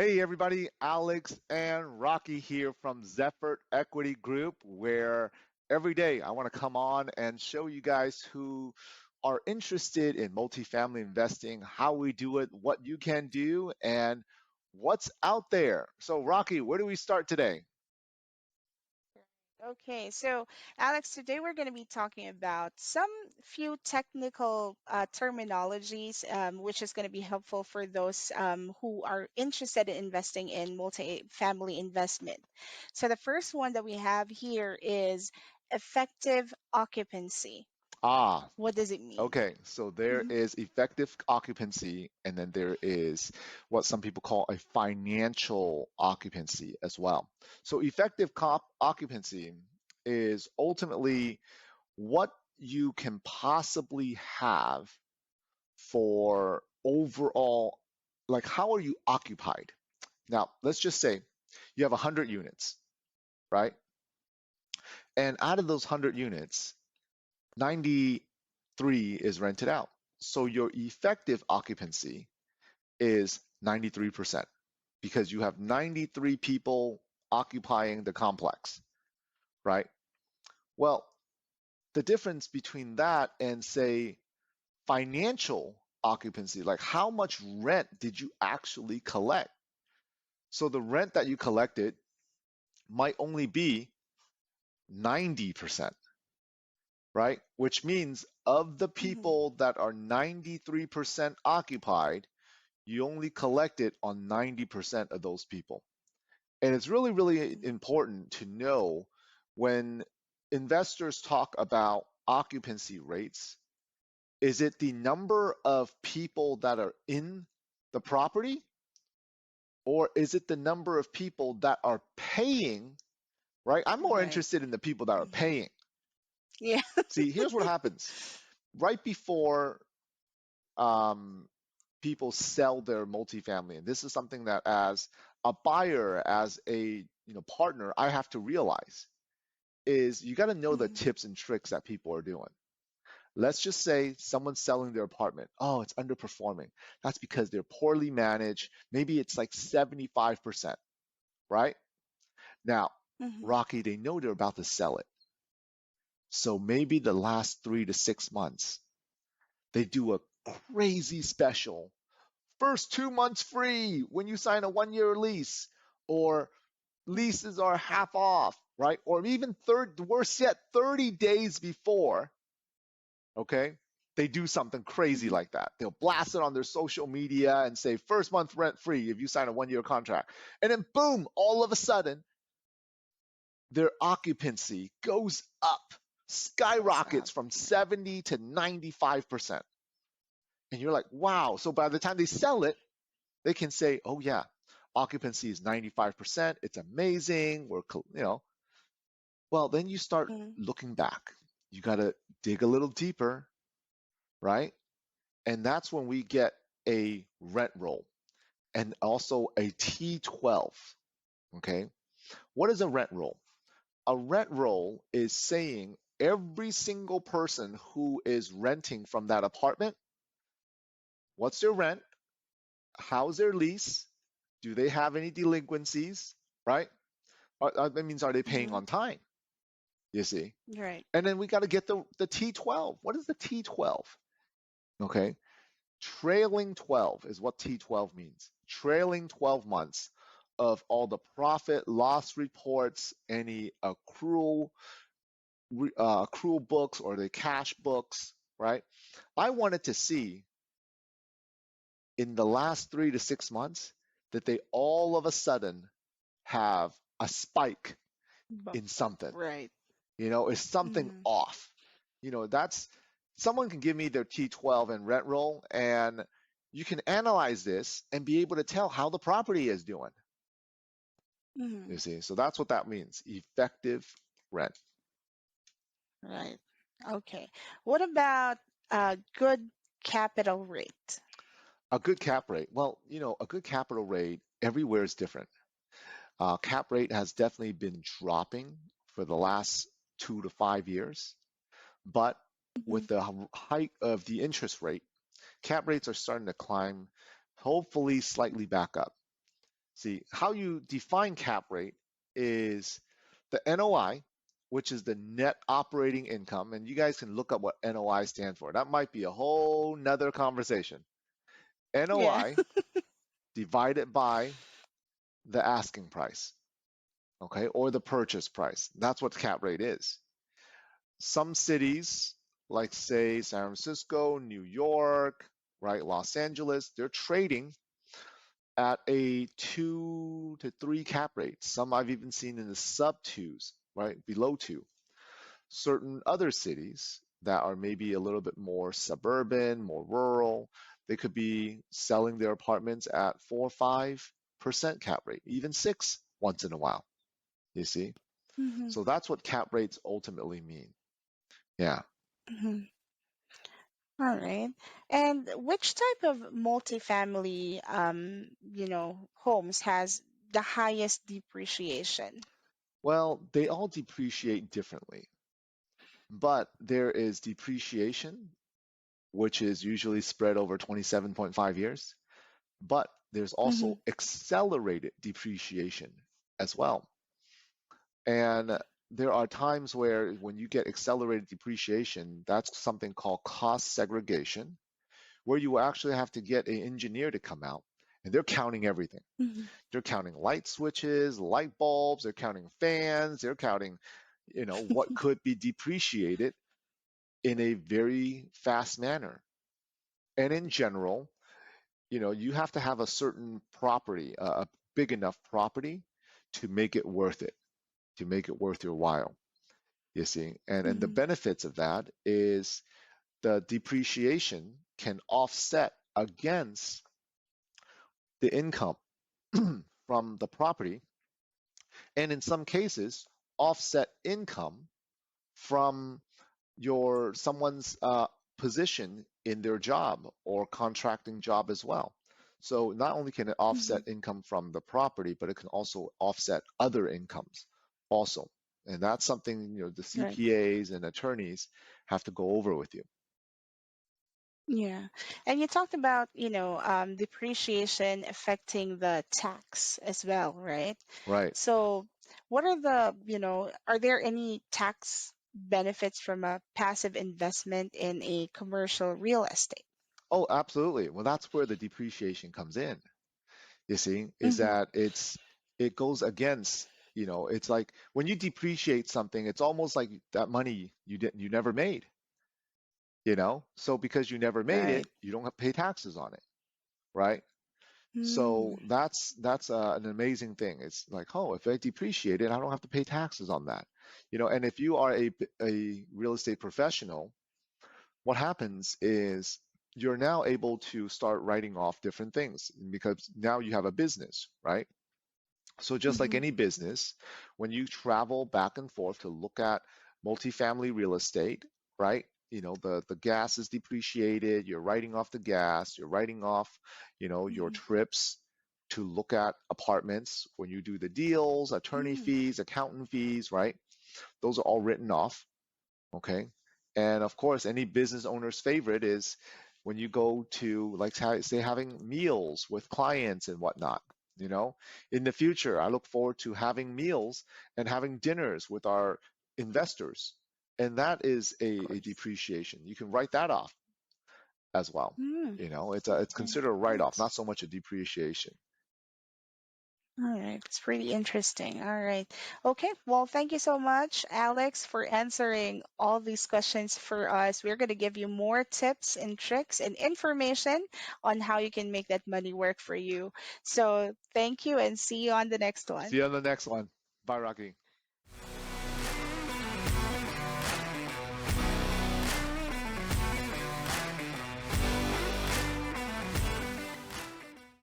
Hey everybody, Alex and Rocky here from Zephyr Equity Group, where every day I want to come on and show you guys who are interested in multifamily investing, how we do it, what you can do, and what's out there. So, Rocky, where do we start today? Okay, so Alex, today we're going to be talking about some few technical terminologies, which is going to be helpful for those who are interested in investing in multi-family investment. So the first one that we have here is effective occupancy. Ah, What does it mean? okay, so there Mhm. is effective occupancy, and then there is what some people call a financial occupancy as well. So, effective occupancy is ultimately what you can possibly have for overall, like how are you occupied? Now, let's just say you have 100 units, right? And out of those 100 units, 93 is rented out. So your effective occupancy is 93% because you have 93 people occupying the complex, right? Well, the difference between that and say financial occupancy, like how much rent did you actually collect? So the rent that you collected might only be 90%, right? Which means of the Mhm. people that are 93% occupied, you only collected on 90% of those people. And it's really, really important to know when investors talk about occupancy rates, is it the number of people that are in the property, or is it the number of people that are paying, right? I'm more Right. interested in the people that are Mhm. paying. Yeah. See, here's what happens. Right before um, people sell their multifamily, and this is something that as a buyer, as a partner, I have to realize is you got to know the Mhm. tips and tricks that people are doing. Let's just say someone's selling their apartment. Oh, it's underperforming. That's because they're poorly managed. Maybe it's like 75%, right? Now, Mhm. Rocky, they know they're about to sell it. So maybe the last 3 to 6 months, they do a crazy special. First 2 months free when you sign a 1 year lease, or leases are half off, right? Or even worse yet, 30 days before, okay, they do something crazy Mhm. like that. They'll blast it on their social media and say, first month rent free if you sign a 1 year contract. And then, boom, all of a sudden, their occupancy goes up, Goes up. skyrockets from 70 to 95%. And you're like, wow. So by the time they sell it, they can say, oh, yeah, occupancy is 95%. It's amazing. Well, then you start Mhm. looking back. You got to dig a little deeper, right? And that's when we get a rent roll and also a T12. Okay. What is a rent roll? A rent roll is saying every single person who is renting from that apartment, what's their rent? How's their lease? Do they have any delinquencies? Right? That means, are they paying Mhm. on time? You see? Right. And then we got to get the T12. What is the T12? Okay. Trailing 12 is what T12 means. Trailing 12 months of all the profit loss reports, any accrual books or the cash books, right? I wanted to see in the last 3 to 6 months that they all of a sudden have a spike Bump in up. something. Right. Is something Mhm. off. That's someone can give me their T12 and rent roll, and you can analyze this and be able to tell how the property is doing. You Mhm. see, so that's what that means. Effective rent. Right. Okay. What about a good capital rate? A good cap rate. Well, a good capital rate everywhere is different. Cap rate has definitely been dropping for the last 2 to 5 years, but Mhm. with the hike of the interest rate, cap rates are starting to climb, hopefully slightly back up. See, how you define cap rate is the NOI, which is the net operating income. And you guys can look up what NOI stands for. That might be a whole nother conversation. Yeah. NOI divided by the asking price, okay, or the purchase price. That's what cap rate is. Some cities, like say San Francisco, New York, right, Los Angeles, they're trading at a 2 to 3 cap rate. Some I've even seen in the sub twos, right, below two. Certain other cities that are maybe a little bit more suburban, more rural, they could be selling their apartments at 4 or 5% cap rate, even six once in a while. You see? Hmm. So that's what cap rates ultimately mean. Yeah. Hmm. All right. And which type of multifamily, homes has the highest depreciation? Well, they all depreciate differently, but there is depreciation, which is usually spread over 27.5 years, but there's Hmm. also accelerated depreciation as well. And there are times where when you get accelerated depreciation, that's something called cost segregation, where you actually have to get an engineer to come out and they're counting everything. Hmm. They're counting light switches, light bulbs, they're counting fans, they're counting, what could be depreciated in a very fast manner. And in general, you have to have a certain property, a big enough property to make it worth it, to make it worth your while, you see. And the Hmm. benefits of that is the depreciation can offset against the income from the property, and in some cases, offset income from your someone's position in their job or contracting job as well. So not only can it offset Hmm. income from the property, but it can also offset other incomes also. And that's something, the Right. CPAs and attorneys have to go over with you. Yeah. And you talked about, depreciation affecting the tax as well, right? Right. So, what are are there any tax benefits from a passive investment in a commercial real estate? Oh, absolutely. Well, that's where the depreciation comes in. You see, is Hmm. that it goes against, it's like when you depreciate something, it's almost like that money you never made. So because you never made Right. it, you don't have to pay taxes on it, right? So Mm. that's an amazing thing. It's like, oh, if I depreciate it, I don't have to pay taxes on that. And if you are a real estate professional, what happens is you're now able to start writing off different things because now you have a business, right? So just like Hmm. any business, when you travel back and forth to look at multifamily real estate, right? The gas is depreciated, you're writing off the gas, you're writing off, your Hmm. trips to look at apartments when you do the deals, attorney Mm. fees, accountant fees, right? Those are all written off. Okay. And of course, any business owner's favorite is when you go to, like, say, having meals with clients and whatnot. You know, in the future, I look forward to having meals and having dinners with our investors. And that is Of a course. depreciation. You can write that off as well. Mm. It's Okay. considered a write-off, Nice. not so much a depreciation. All right, it's pretty interesting. All right. Okay, well, thank you so much, Alex, for answering all these questions for us. We're going to give you more tips and tricks and information on how you can make that money work for you. So, thank you and see you on the next See one. you on the next one. Bye, Rocky.